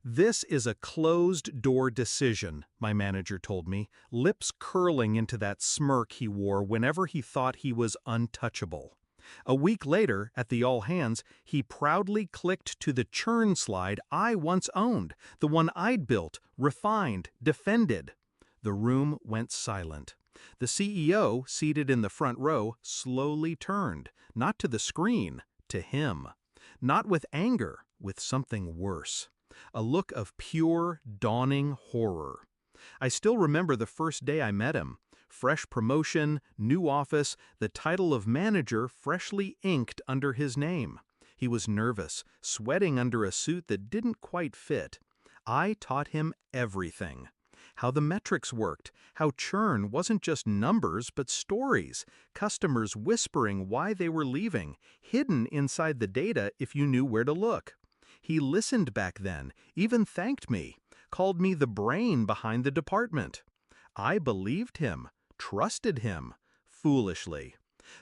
"This is a closed-door decision," my manager told me, lips curling into that smirk he wore whenever he thought he was untouchable. A week later, at the all-hands, he proudly clicked to the churn slide I once owned, the one I'd built, refined, defended. The room went silent. The CEO, seated in the front row, slowly turned, not to the screen, to him. Not with anger, with something worse. A look of pure, dawning horror. I still remember the first day I met him. Fresh promotion, new office, the title of manager freshly inked under his name. He was nervous, sweating under a suit that didn't quite fit. I taught him everything. How the metrics worked, how churn wasn't just numbers but stories, customers whispering why they were leaving, hidden inside the data if you knew where to look. He listened back then, even thanked me, called me the brain behind the department. I believed him, trusted him, foolishly.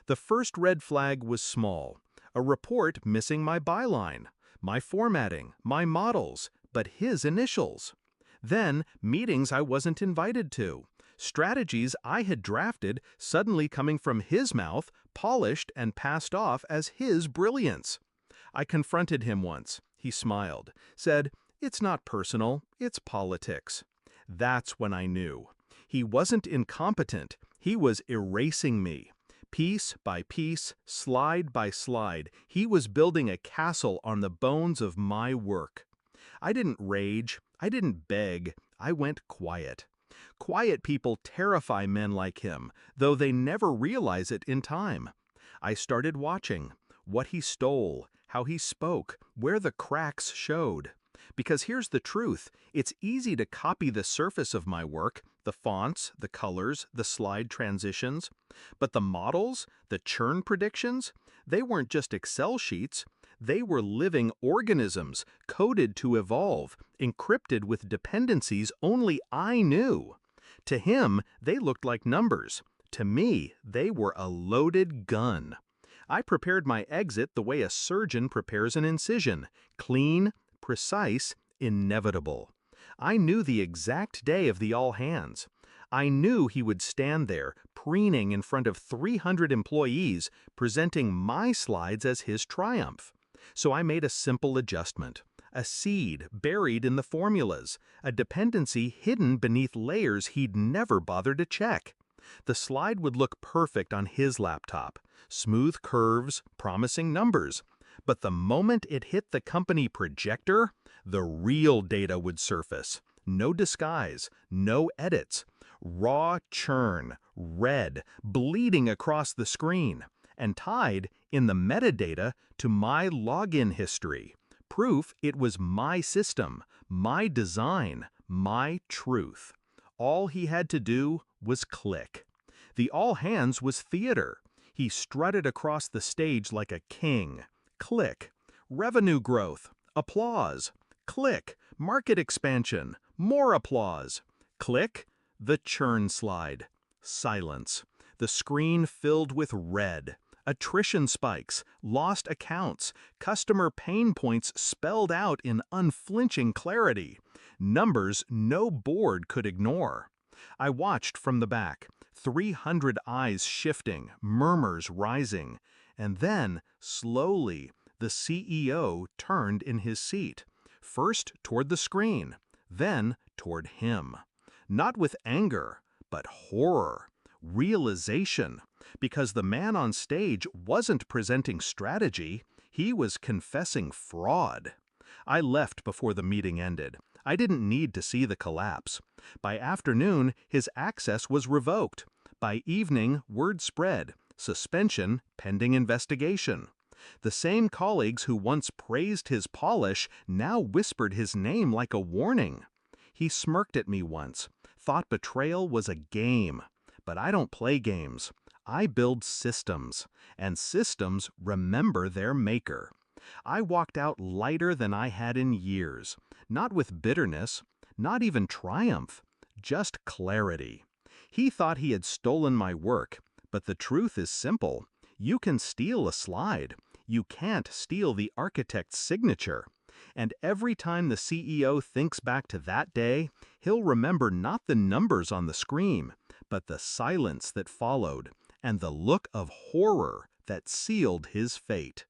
The first red flag was small, a report missing my byline, my formatting, my models, but his initials. Then, meetings I wasn't invited to, strategies I had drafted suddenly coming from his mouth, polished and passed off as his brilliance. I confronted him once. He smiled, said, "It's not personal, it's politics." That's when I knew. He wasn't incompetent, he was erasing me. Piece by piece, slide by slide, he was building a castle on the bones of my work. I didn't rage, I didn't beg, I went quiet. Quiet people terrify men like him, though they never realize it in time. I started watching. What he stole, how he spoke, where the cracks showed. Because here's the truth, it's easy to copy the surface of my work, the fonts, the colors, the slide transitions. But the models, the churn predictions, they weren't just Excel sheets. They were living organisms, coded to evolve, encrypted with dependencies only I knew. To him, they looked like numbers. To me, they were a loaded gun. I prepared my exit the way a surgeon prepares an incision, clean, precise, inevitable. I knew the exact day of the all-hands. I knew he would stand there, preening in front of 300 employees, presenting my slides as his triumph. So I made a simple adjustment. A seed buried in the formulas, a dependency hidden beneath layers he'd never bothered to check. The slide would look perfect on his laptop, smooth curves, promising numbers. But the moment it hit the company projector, the real data would surface. No disguise, no edits. Raw churn, red, bleeding across the screen, and tied, in the metadata, to my login history. Proof it was my system, my design, my truth. All he had to do was click. The all-hands was theater. He strutted across the stage like a king. Click. Revenue growth. Applause. Click. Market expansion. More applause. Click. The churn slide. Silence. The screen filled with red. Attrition spikes, lost accounts, customer pain points spelled out in unflinching clarity. Numbers no board could ignore. I watched from the back, 300 eyes shifting, murmurs rising. And then, slowly, the CEO turned in his seat. First toward the screen, then toward him. Not with anger, but horror. Realization, because the man on stage wasn't presenting strategy, he was confessing fraud. I left before the meeting ended. I didn't need to see the collapse. By afternoon, his access was revoked. By evening, word spread. Suspension pending investigation. The same colleagues who once praised his polish now whispered his name like a warning. He smirked at me once, thought betrayal was a game. But I don't play games. I build systems, and systems remember their maker. I walked out lighter than I had in years, not with bitterness, not even triumph, just clarity. He thought he had stolen my work, but the truth is simple. You can steal a slide. You can't steal the architect's signature. And every time the CEO thinks back to that day, he'll remember not the numbers on the screen, but the silence that followed and the look of horror that sealed his fate.